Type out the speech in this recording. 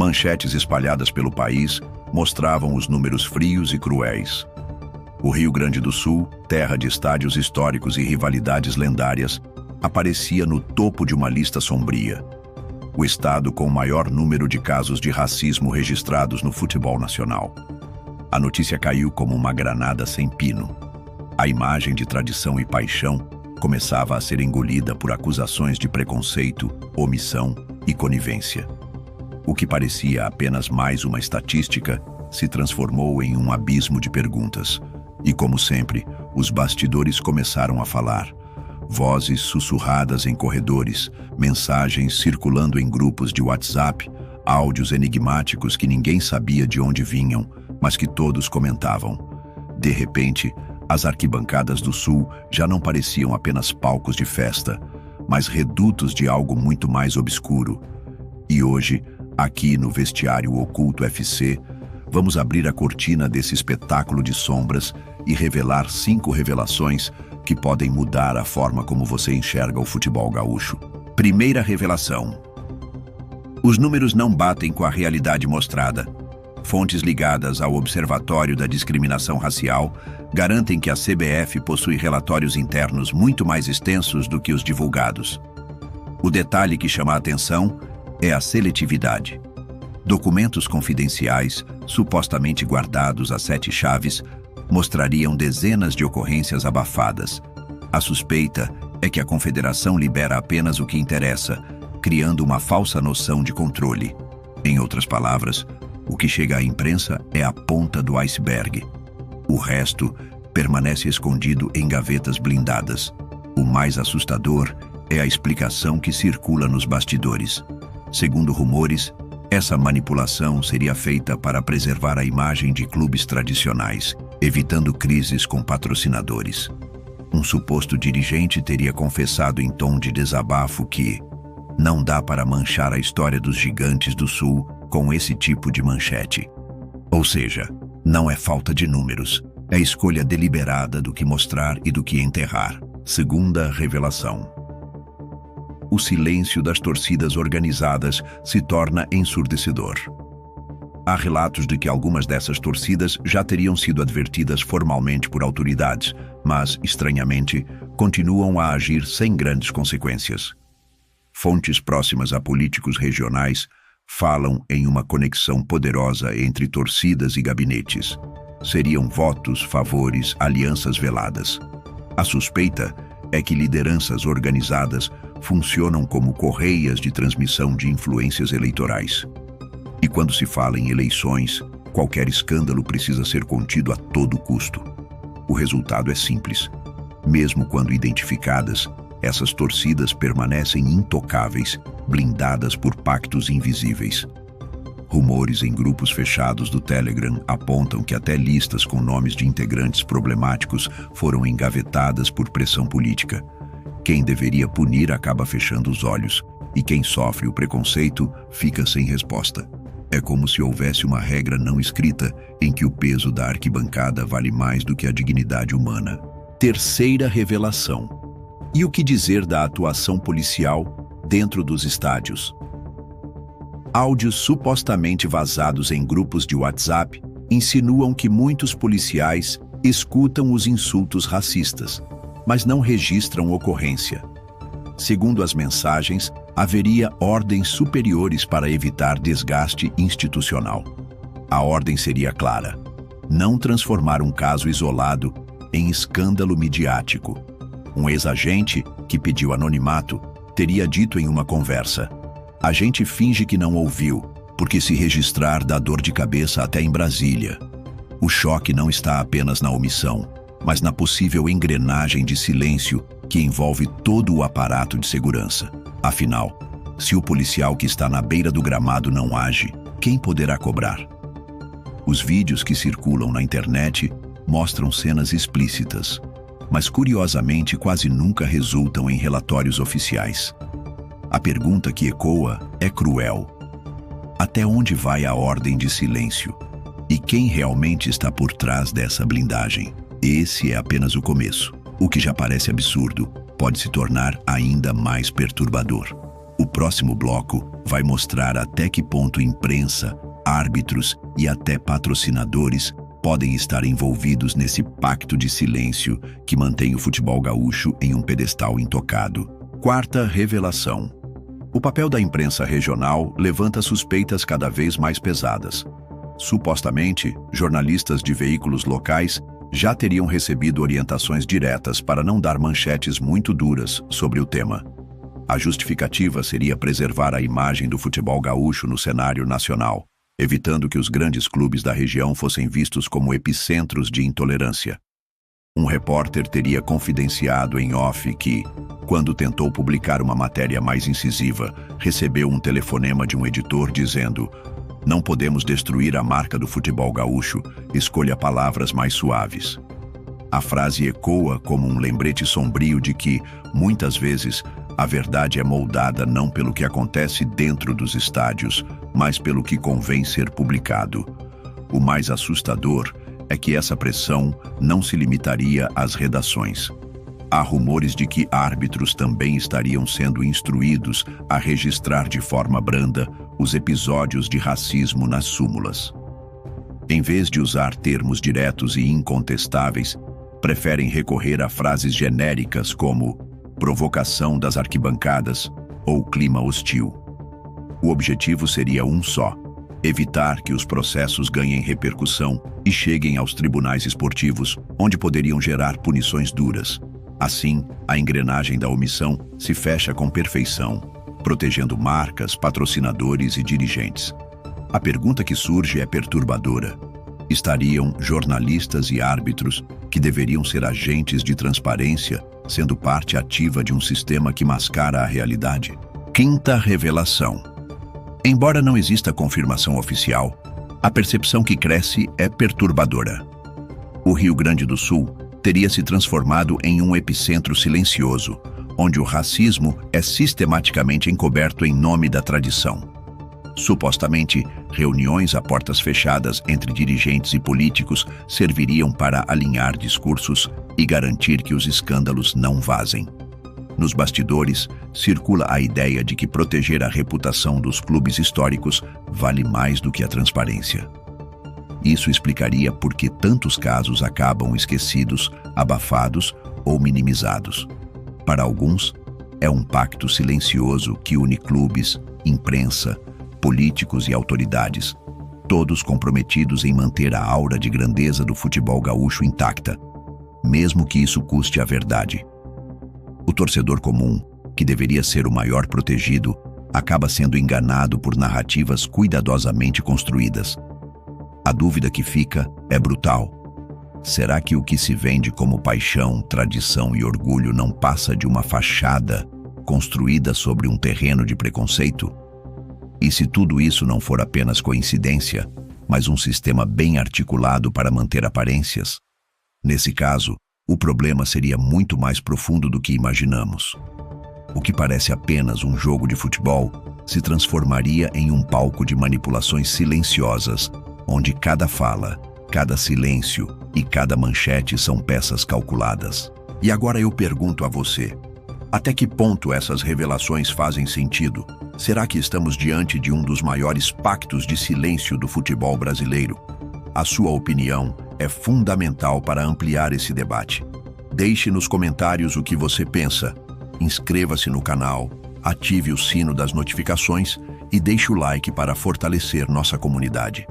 Manchetes espalhadas pelo país mostravam os números frios e cruéis. O Rio Grande do Sul, terra de estádios históricos e rivalidades lendárias, aparecia no topo de uma lista sombria. O estado com o maior número de casos de racismo registrados no futebol nacional. A notícia caiu como uma granada sem pino. A imagem de tradição e paixão começava a ser engolida por acusações de preconceito, omissão e conivência. O que parecia apenas mais uma estatística se transformou em um abismo de perguntas. E, como sempre, os bastidores começaram a falar. Vozes sussurradas em corredores, mensagens circulando em grupos de WhatsApp, áudios enigmáticos que ninguém sabia de onde vinham, mas que todos comentavam. De repente, as arquibancadas do Sul já não pareciam apenas palcos de festa, mas redutos de algo muito mais obscuro. E hoje, aqui no Vestiário Oculto FC, vamos abrir a cortina desse espetáculo de sombras e revelar 5 revelações que podem mudar a forma como você enxerga o futebol gaúcho. Primeira revelação. Os números não batem com a realidade mostrada. Fontes ligadas ao Observatório da Discriminação Racial garantem que a CBF possui relatórios internos muito mais extensos do que os divulgados. O detalhe que chama a atenção é a seletividade. Documentos confidenciais, supostamente guardados a 7 chaves, mostrariam dezenas de ocorrências abafadas. A suspeita é que a Confederação libera apenas o que interessa, criando uma falsa noção de controle. Em outras palavras, o que chega à imprensa é a ponta do iceberg. O resto permanece escondido em gavetas blindadas. O mais assustador é a explicação que circula nos bastidores. Segundo rumores, essa manipulação seria feita para preservar a imagem de clubes tradicionais, evitando crises com patrocinadores. Um suposto dirigente teria confessado em tom de desabafo que não dá para manchar a história dos gigantes do Sul com esse tipo de manchete. Ou seja, não é falta de números, é escolha deliberada do que mostrar e do que enterrar. Segunda revelação. O silêncio das torcidas organizadas se torna ensurdecedor. Há relatos de que algumas dessas torcidas já teriam sido advertidas formalmente por autoridades, mas, estranhamente, continuam a agir sem grandes consequências. Fontes próximas a políticos regionais falam em uma conexão poderosa entre torcidas e gabinetes. Seriam votos, favores, alianças veladas. A suspeita é que lideranças organizadas funcionam como correias de transmissão de influências eleitorais. E quando se fala em eleições, qualquer escândalo precisa ser contido a todo custo. O resultado é simples. Mesmo quando identificadas, essas torcidas permanecem intocáveis, blindadas por pactos invisíveis. Rumores em grupos fechados do Telegram apontam que até listas com nomes de integrantes problemáticos foram engavetadas por pressão política. Quem deveria punir acaba fechando os olhos, e quem sofre o preconceito fica sem resposta. É como se houvesse uma regra não escrita em que o peso da arquibancada vale mais do que a dignidade humana. Terceira revelação. E o que dizer da atuação policial dentro dos estádios? Áudios supostamente vazados em grupos de WhatsApp insinuam que muitos policiais escutam os insultos racistas, mas não registram ocorrência. Segundo as mensagens, haveria ordens superiores para evitar desgaste institucional. A ordem seria clara: não transformar um caso isolado em escândalo midiático. Um ex-agente, que pediu anonimato, teria dito em uma conversa: "A gente finge que não ouviu, porque se registrar dá dor de cabeça até em Brasília." O choque não está apenas na omissão, mas na possível engrenagem de silêncio que envolve todo o aparato de segurança. Afinal, se o policial que está na beira do gramado não age, quem poderá cobrar? Os vídeos que circulam na internet mostram cenas explícitas, mas curiosamente quase nunca resultam em relatórios oficiais. A pergunta que ecoa é cruel. Até onde vai a ordem de silêncio? E quem realmente está por trás dessa blindagem? Esse é apenas o começo. O que já parece absurdo pode se tornar ainda mais perturbador. O próximo bloco vai mostrar até que ponto imprensa, árbitros e até patrocinadores podem estar envolvidos nesse pacto de silêncio que mantém o futebol gaúcho em um pedestal intocado. Quarta revelação. O papel da imprensa regional levanta suspeitas cada vez mais pesadas. Supostamente, jornalistas de veículos locais já teriam recebido orientações diretas para não dar manchetes muito duras sobre o tema. A justificativa seria preservar a imagem do futebol gaúcho no cenário nacional, evitando que os grandes clubes da região fossem vistos como epicentros de intolerância. Um repórter teria confidenciado em off que, quando tentou publicar uma matéria mais incisiva, recebeu um telefonema de um editor dizendo: "Não podemos destruir a marca do futebol gaúcho, escolha palavras mais suaves." A frase ecoa como um lembrete sombrio de que, muitas vezes, a verdade é moldada não pelo que acontece dentro dos estádios, mas pelo que convém ser publicado. O mais assustador é que essa pressão não se limitaria às redações. Há rumores de que árbitros também estariam sendo instruídos a registrar de forma branda os episódios de racismo nas súmulas. Em vez de usar termos diretos e incontestáveis, preferem recorrer a frases genéricas como provocação das arquibancadas ou clima hostil. O objetivo seria um só: evitar que os processos ganhem repercussão e cheguem aos tribunais esportivos, onde poderiam gerar punições duras. Assim, a engrenagem da omissão se fecha com perfeição, protegendo marcas, patrocinadores e dirigentes. A pergunta que surge é perturbadora. Estariam jornalistas e árbitros, que deveriam ser agentes de transparência, sendo parte ativa de um sistema que mascara a realidade? Quinta revelação. Embora não exista confirmação oficial, a percepção que cresce é perturbadora. O Rio Grande do Sul teria se transformado em um epicentro silencioso, onde o racismo é sistematicamente encoberto em nome da tradição. Supostamente, reuniões a portas fechadas entre dirigentes e políticos serviriam para alinhar discursos e garantir que os escândalos não vazem. Nos bastidores, circula a ideia de que proteger a reputação dos clubes históricos vale mais do que a transparência. Isso explicaria por que tantos casos acabam esquecidos, abafados ou minimizados. Para alguns, é um pacto silencioso que une clubes, imprensa, políticos e autoridades, todos comprometidos em manter a aura de grandeza do futebol gaúcho intacta, mesmo que isso custe a verdade. O torcedor comum, que deveria ser o maior protegido, acaba sendo enganado por narrativas cuidadosamente construídas. A dúvida que fica é brutal. Será que o que se vende como paixão, tradição e orgulho não passa de uma fachada construída sobre um terreno de preconceito? E se tudo isso não for apenas coincidência, mas um sistema bem articulado para manter aparências? Nesse caso, o problema seria muito mais profundo do que imaginamos. O que parece apenas um jogo de futebol se transformaria em um palco de manipulações silenciosas, onde cada fala, cada silêncio e cada manchete são peças calculadas. E agora eu pergunto a você: até que ponto essas revelações fazem sentido? Será que estamos diante de um dos maiores pactos de silêncio do futebol brasileiro? A sua opinião é fundamental para ampliar esse debate. Deixe nos comentários o que você pensa. Inscreva-se no canal, ative o sino das notificações e deixe o like para fortalecer nossa comunidade.